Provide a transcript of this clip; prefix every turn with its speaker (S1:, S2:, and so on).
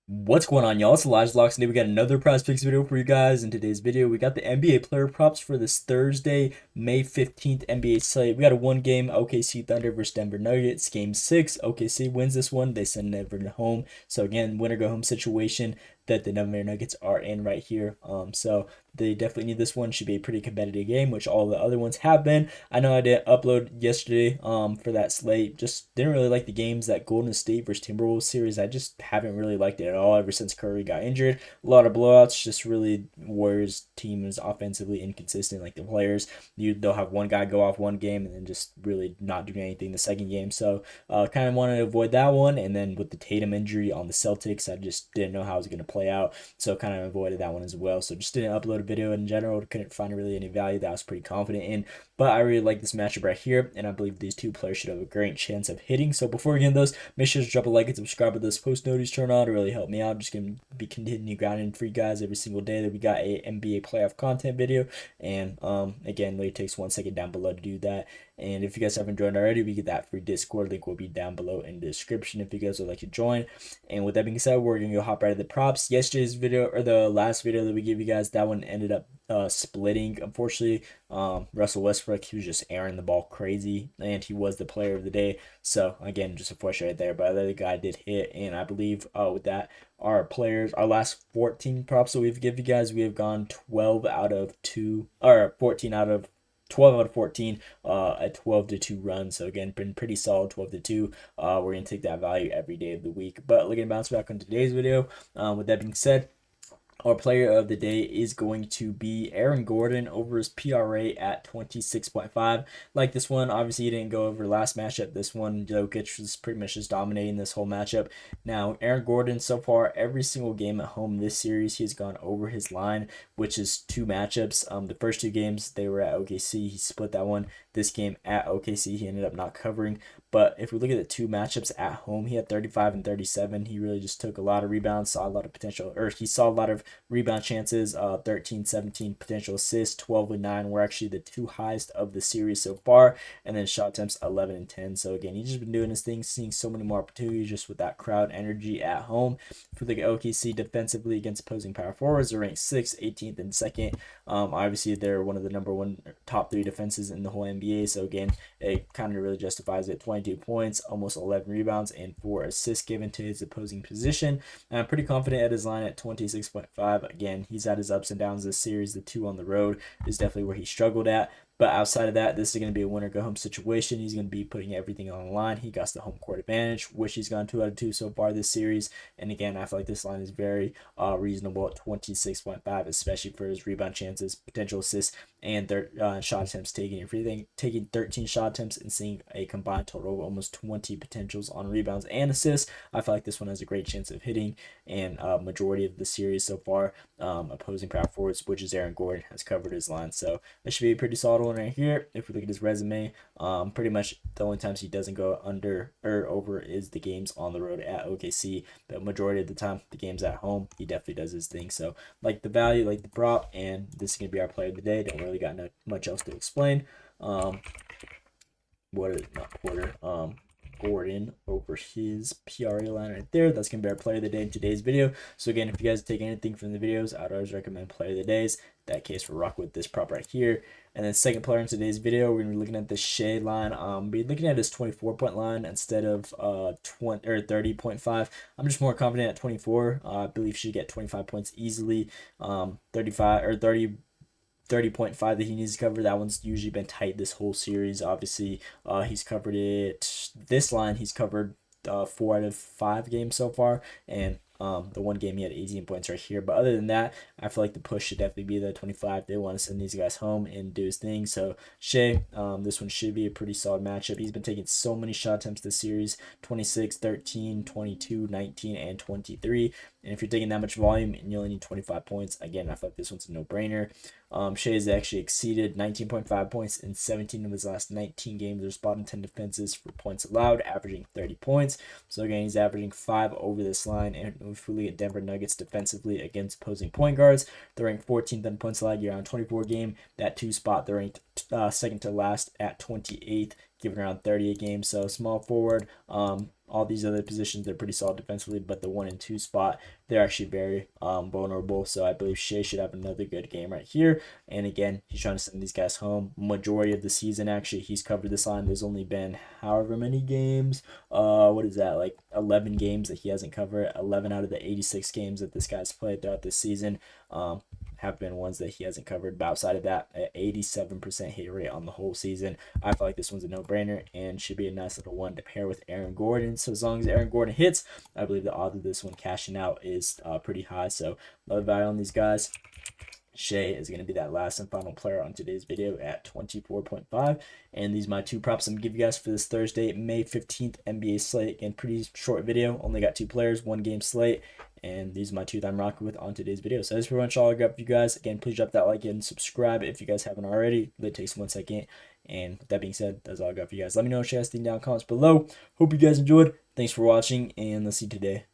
S1: What's going on, y'all? It's Elijah Locks. Today we got another prize picks video for you guys. In today's video, we got the NBA player props for this Thursday, May 15th NBA slate. We got a one-game OKC Thunder versus Denver Nuggets. Game 6, OKC wins this one. They send Denver home. So again, winner go home situation that the Denver Nuggets are in right here. So they definitely need this one. Should be a pretty competitive game, which all the other ones have been. I know I didn't upload yesterday for that slate. Just didn't really like the games. That Golden State versus Timberwolves series, I just haven't really liked it at all ever since Curry got injured. A lot of blowouts. Just really Warriors team is offensively inconsistent. Like the players, they'll have one guy go off one game and then just really not doing anything the second game. So kind of wanted to avoid that one. And then with the Tatum injury on the Celtics, I just didn't know how it was going to play out. So kind of avoided that one as well. So just didn't upload a video in general. Couldn't find really any value that I was pretty confident in. But I really like this matchup right here. And I believe these two players should have a great chance of hitting. So before we get into those, make sure to drop a like and subscribe with this post notice turn on to really help me out. I'm just going to be continuing grinding for you guys every single day that we got a NBA playoff content video. And again, it takes 1 second down below to do that. And if you guys haven't joined already, we get that free Discord link will be down below in the description if you guys would like to join. And with that being said, we're gonna go hop right to the props. Yesterday's video, or the last video that we gave you guys, that one ended up splitting. Unfortunately, Russell Westbrook, he was just airing the ball crazy, and he was the player of the day. So again, just a flush right there. But the other guy did hit, and I believe with that, our players, our last 14 props that we've given you guys, we have gone 12 out of 2, or 14 out of 12 out of 14, a 12-2 run. So again, been pretty solid, 12-2. We're gonna take that value every day of the week. But looking to bounce back on today's video. With that being said, our player of the day is going to be Aaron Gordon over his PRA at 26.5. Like this one, obviously he didn't go over last matchup. This one, Jokic was pretty much just dominating this whole matchup. Now, Aaron Gordon, so far, every single game at home this series, he's gone over his line, which is two matchups. The first two games, they were at OKC. He split that one. This game at OKC, he ended up not covering. But if we look at the two matchups at home, he had 35 and 37. He really just took a lot of rebounds, saw a lot of potential, or he saw a lot of rebound chances, 13, 17 potential assists, 12 and 9 were actually the two highest of the series so far. And then shot attempts 11 and 10. So again, he's just been doing his thing, seeing so many more opportunities just with that crowd energy at home. If we look at OKC defensively against opposing power forwards, they're ranked 6th, 18th, and 2nd. Obviously, they're one of the number one top 3 defenses in the whole NBA. So again, it kind of really justifies it. 22 points, almost 11 rebounds, and 4 assists given to his opposing position. And I'm pretty confident at his line at 26.5. Again, he's had his ups and downs this series. The 2 on the road is definitely where he struggled at. But outside of that, this is going to be a winner go home situation. He's going to be putting everything on the line. He got the home court advantage, which he's gone 2 out of 2 so far this series. And again, I feel like this line is very reasonable at 26.5, especially for his rebound chances, potential assists, and shot attempts taken. If you're taking 13 shot attempts and seeing a combined total of almost 20 potentials on rebounds and assists, I feel like this one has a great chance of hitting. And majority of the series so far, opposing power forwards, which is Aaron Gordon, has covered his line. So this should be a pretty solid one right here. If we look at his resume, pretty much the only times he doesn't go under or over is the games on the road at OKC. But majority of the time, the games at home, he definitely does his thing. So like the value, like the prop, and this is gonna be our player of the day. Don't really got much else to explain. What is not Porter? Gordon over his PRA line right there. That's going to be our player of the day in today's video. So again, if you guys take anything from the videos, I'd always recommend player of the days. In that case, we're rocking with this prop right here. And then second player in today's video, we're going to be looking at the Shai line. Be looking at his 24-point line instead of 20 or 30.5. I'm just more confident at 24. I believe she should get 25 points easily. 35 or 30.5 that he needs to cover. That one's usually been tight this whole series. Obviously, he's covered it. This line, he's covered 4 out of 5 games so far. And the one game he had 18 points right here. But other than that, I feel like the push should definitely be the 25. They want to send these guys home and do his thing. So Shai, this one should be a pretty solid matchup. He's been taking so many shot attempts this series: 26, 13, 22, 19, and 23. And if you're taking that much volume and you only need 25 points, again, I feel like this one's a no-brainer. Shai has actually exceeded 19.5 points in 17 of his last 19 games. There's bottom 10 defenses for points allowed, averaging 30 points. So again, he's averaging 5 over this line. And if we look at Denver Nuggets defensively against opposing point guards, they're ranked 14th in points allowed year on 24 game. That 2 spot, they're ranked second to last at 28th, giving around 30 a game. So small forward. All these other positions, they're pretty solid defensively, but the 1 and 2 spot, they're actually very vulnerable. So I believe Shai should have another good game right here. And again, he's trying to send these guys home. Majority of the season, actually, he's covered this line. There's only been however many games. What is that? Like 11 games that he hasn't covered. 11 out of the 86 games that this guy's played throughout this season. Have been ones that he hasn't covered. But outside of that, an 87% hit rate on the whole season. I feel like this one's a no-brainer and should be a nice little one to pair with Aaron Gordon. So as long as Aaron Gordon hits, I believe the odds of this one cashing out is pretty high. So love value on these guys. Shai is going to be that last and final player on today's video at 24.5. And these are my two props I'm going to give you guys for this Thursday, May 15th NBA slate. Again, pretty short video. Only got 2 players, 1 game slate. And these are my 2 that I'm rocking with on today's video. So that's pretty much all I got for you guys. Again, please drop that like and subscribe if you guys haven't already. It takes 1 second. And with that being said, that's all I got for you guys. Let me know what you guys think down in the comments below. Hope you guys enjoyed. Thanks for watching, and let's see you today.